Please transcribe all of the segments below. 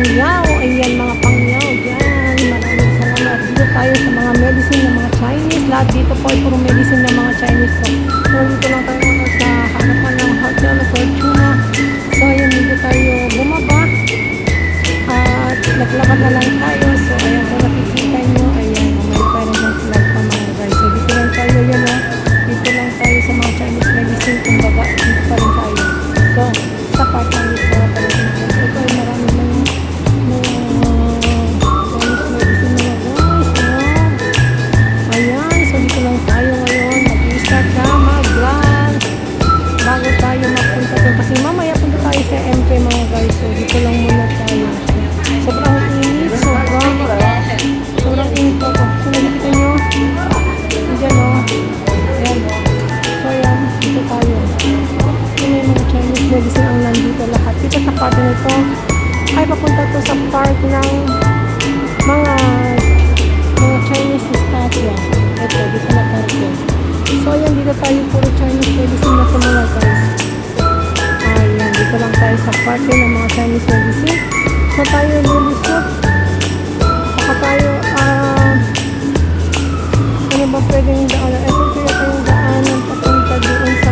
pangyaw. Ayan, mga pangyaw dyan. Maraming salamat. Dito tayo sa mga medicine ng mga Chinese. Lahat dito po ay puro medicine ng mga Chinese. So dito lang tayo sa harapan ng Hotel Fortuna. So ayan, dito tayo bumaba. At naglakad na lang tayo. So ayan, kung nakikita nyo, ayan, may parang flag pa mga guys. So dito lang tayo, yan o. Dito lang tayo sa mga Chinese medicine. Kumbaga, dito pa rin tayo. So, sa part ng dito pa rin. Ito ay marami mga Chinese medicine mga guys. Ayan, so dito lang tayo ngayon. Mag-i-start na mag-lunch. Bago tayo magpunta doon. Kasi mamaya punta tayo sa MP mga guys. So, dito lang muna tayo. Sobrang init. Sobrang init po. So, nakikita nyo. Diyan o. Ayan. So, ayan. Dito tayo. Yun yung mga Chinese medicine ang nandito lahat. Dito sa part nito ay papunta to sa part ng mga Chinese statue. Ito, dito na tayo. So, ayan. Dito tayo puro Chinese medicine na tumula guys. Ayan. Dito lang tayo sa part ng mga Chinese medicine. So, tayo lulusot. Saka tayo, ano ba pwedeng daanan? Ito kaya tayong daanan papunta doon sa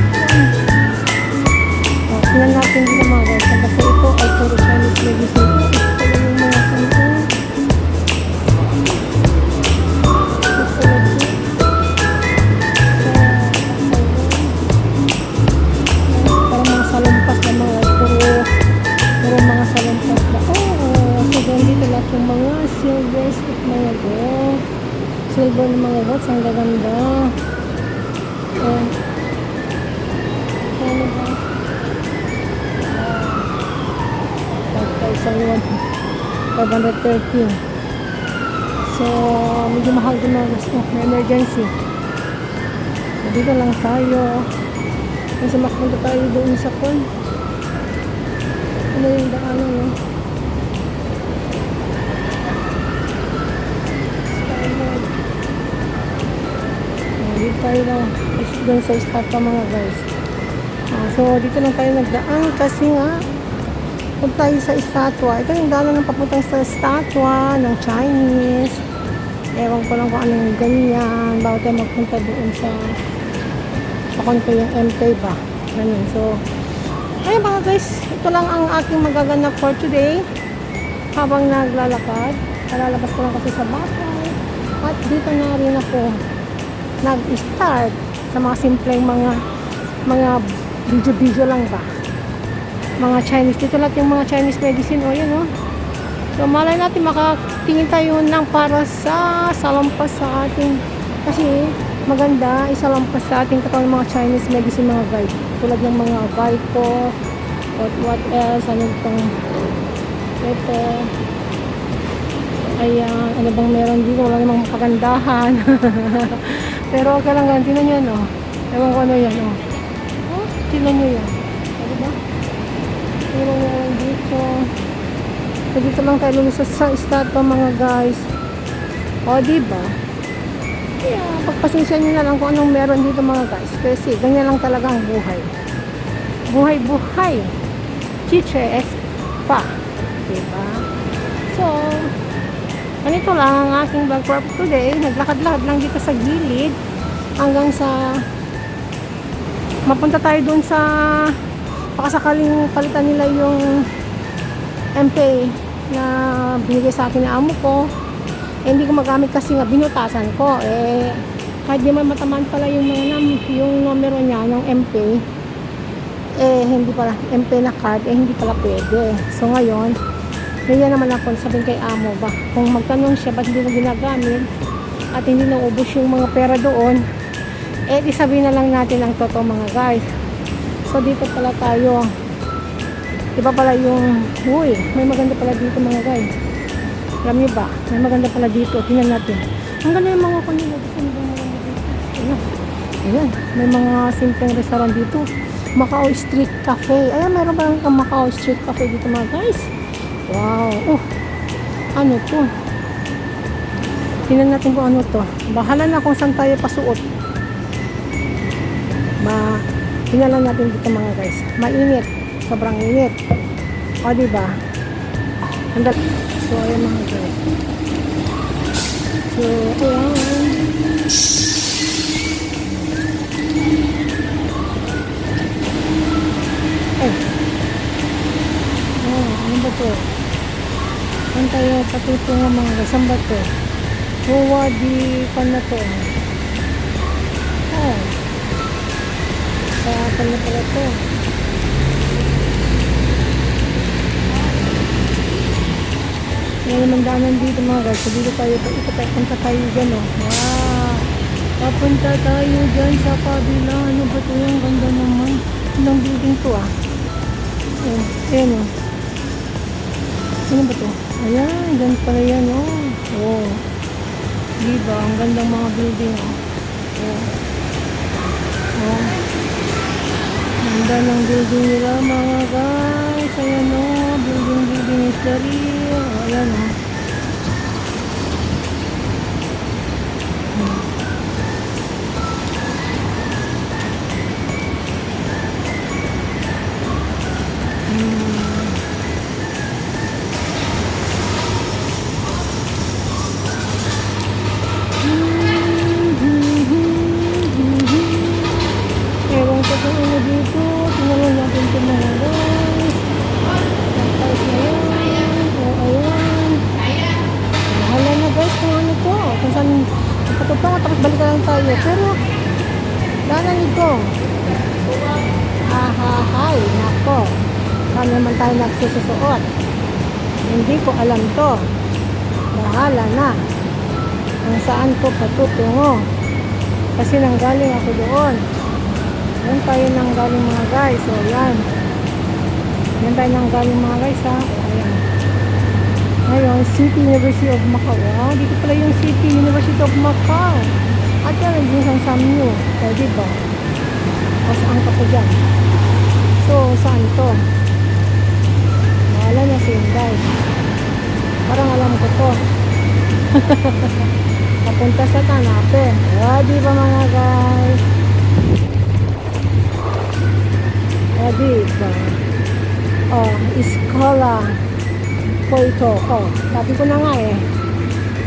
tingnan natin din mga guys. Kasi ito ay puro Chinese medicine. Ito yung mga kanito. Parang mga salumpas na mga puro mga salumpas na. So dito lahat yung mga silvers at mga gold. Silver ng mga gold. Ang gaganda. Ano ba? 513. So, medyo mahal din mga gusto. May emergency. So, dito lang tayo. Kasi makapunta tayo doon sa kon. Ano yung daanan yun? Dito tayo lang. Doon sa start pa mga guys. So, dito lang tayo nagdaan kasi nga punta tayo sa estatwa. Ito yung daanan ng papuntang sa estatwa ng Chinese. Ewan ko lang kung anong ganyan. Bago tayo magpunta doon sa pakunto yung MK ba. Ganun. So, ayun mga guys. Ito lang ang aking magaganap for today. Habang naglalakad. Kalalabas ko lang kasi sa bahay. At dito na rin ako nag-start sa mga simpleng mga video lang ba. Mga Chinese. Dito lahat yung mga Chinese medicine. O yan o. So malay natin makatingin tayo ng para sa salampas sa ating kasi maganda isalampas sa ating katawang mga Chinese medicine mga guide. Tulad ng mga Vito what else. Ano itong ito. Ayan. Ano bang meron dito? Wala namang makagandahan. Pero okay lang ganun. Tinan nyo no. Ewan ko ano yan o. Tinan nyo yan. Diba? Pero meron dito. So dito lang tayo lulusot sa estatwa mga guys. O diba? Kaya pagpasensya nyo na lang kung anong meron dito mga guys. Kasi ganyan lang talaga ang buhay. Buhay. Chiche pa. Diba? So ganito lang ang aking vlog for today. Naglakad-lakad lang dito sa gilid. Hanggang sa mapunta tayo dun sa pakasakaling palitan nila yung MP na binigay sa akin na amo ko. Hindi ko magamit kasi nga binutasan ko. Kahit di man matamaan pala yung numero niya ng MP. Hindi pala MP na card. Hindi pala pwede. So ngayon, ganyan naman ako sabihin kay amo ba. Kung magtanong siya ba't hindi mo ginagamit at hindi naubos yung mga pera doon, di sabihin na lang natin ang totoo mga guys. So dito pala tayo. Iba pala yung may maganda pala dito mga guys. Alam niyo ba? May maganda pala dito. Tingnan natin. Ang ganda yung mga kanila. Ayan. May mga simpleng restaurant dito. Macau Street Cafe. Ayan, mayroon ba ang Macau Street Cafe dito mga guys? Wow. Ano to? Tingnan natin kung ano to. Bahala na kung saan tayo pasuot. Tingnan lang natin dito mga guys. Mainit. Sobrang init. O diba? Andal. So, ayan mga guys. So, ayan. Ay. Oh, ano ba to? Saan tayo patutungo mga guys? Saan ba to? Huwadi pa na to. Oh. Sa pala pala to. Ngayon naman daanan dito mga guys. So dito tayo, punta tayo dyan oh. Wow! Papunta tayo dyan sa kabila. Ano ba ito yung ganda naman? Anong building to ah? Ayan oh. Ano ba ito? Ayan, dyan pala yan oh. Oh. Diba? Ang gandang mga building oh. Oh. Oh. Ganda ng building nila mga guys. Ayan o. Building is the real. Ayan o. Ewan ko kung ano dito. Tingnan natin ito mga guys. Tapos na yan. O, ayan. Mahala na guys kung ano to. Kung saan patutong tapos balikan lang tayo. Pero, danan ito. Ahahay. Nako. Saan naman tayo nagsususuot? Hindi ko alam to. Bahala na. Kung saan ko patutungo. Kasi nanggaling ako doon. Yan tayo nanggaling mga guys. So, yan. Yan tayo nanggaling mga guys ha. Ayan. Ngayon, City University of Macau. Ah, dito pala yung City University of Macau. At yan, yung isang Samyo. O, diba? O, saan ka po dyan? So, saan to? Wala na si Inday. Parang alam ko to. Papunta sa Tanape. O, diba mga guys? O, diba? O, Escola Poito. O, sabi ko na nga eh.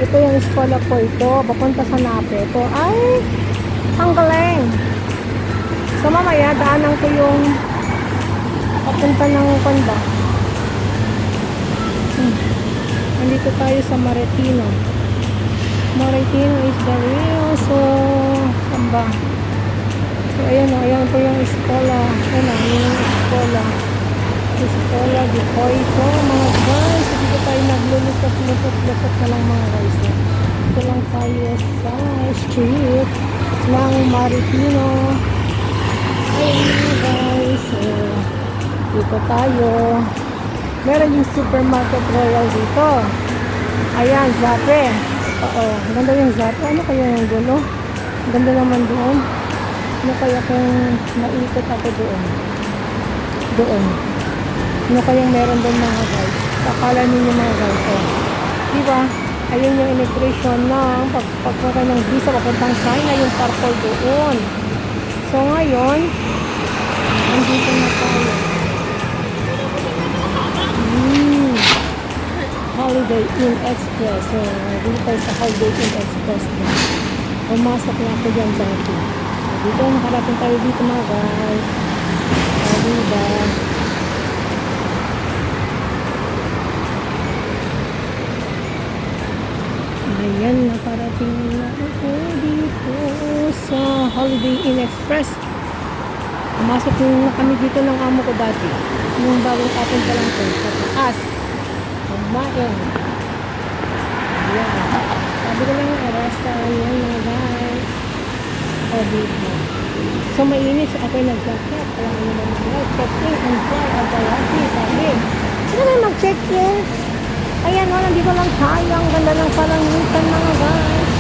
Ito yung Escola Poito. Papunta sa Nape. Ito ay ang galing. So mamaya, daanan ko yung papunta ng Konda. Nandito tayo sa Maretino. Maretino is the real. So, samba. So, ayan o. Ayan po yung Escola. Ayan o. Yung Escola. Escola de Poito. Mga guys. So, dito tayo naglulusot-lusot na lang mga guys. Dito lang tayo sa street ng Maretino. Ayan guys. So, dito tayo. Meron yung Supermarket Royal dito. Ayan, Zape. Oo, ganda yung Zape. Ano kaya yung gulo? Ganda naman doon. Ano kaya kung naikot ako doon? Doon. Ano kayang meron doon mga guys? Kakala ninyo mga guys. Oh. Diba? Ayun yung immigration ng pagpagkakay ng visa papuntang China, yung purple doon. So ngayon, nandito na tayo. Holiday Inn Express. So, dito tayo sa Holiday Inn Express na. Pumasok na ako dyan dati. So, dito, nakarating tayo dito mga guys. So, diba? Ayan, nakarating na ako dito sa Holiday Inn Express. Pumasok na kami dito ng amo ko dati. Yung bagong kapon pa lang ito. Sa taas. Kumain. Ayan. Sabi ko lang yung restaurant yan mga guys. O dito. So mainit. So ako'y nag-jacket. Alam mo naman mga check-in and fly at the lobby. Sabi. Sino na mag-check-in? Ayan o. Nandito lang tayo. Ang ganda ng palangitan mga guys.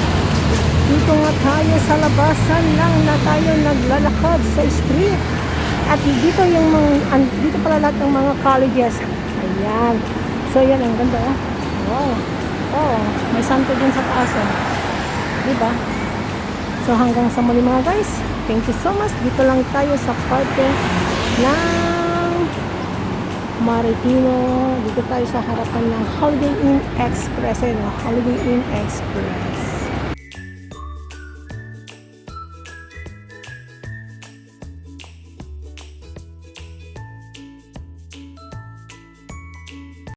Dito nga tayo sa labasan lang na tayo naglalakad sa street. At dito yung mga, dito pala lahat ng mga colleges. Ayan. So, yan. Ang ganda, oh. Wow. Oh, may santo din sa taas, oh. Diba? So, hanggang sa muli mga guys. Thank you so much. Dito lang tayo sa parte ng Maritimo. Dito tayo sa harapan ng Holiday Inn Express. Holiday Inn Express.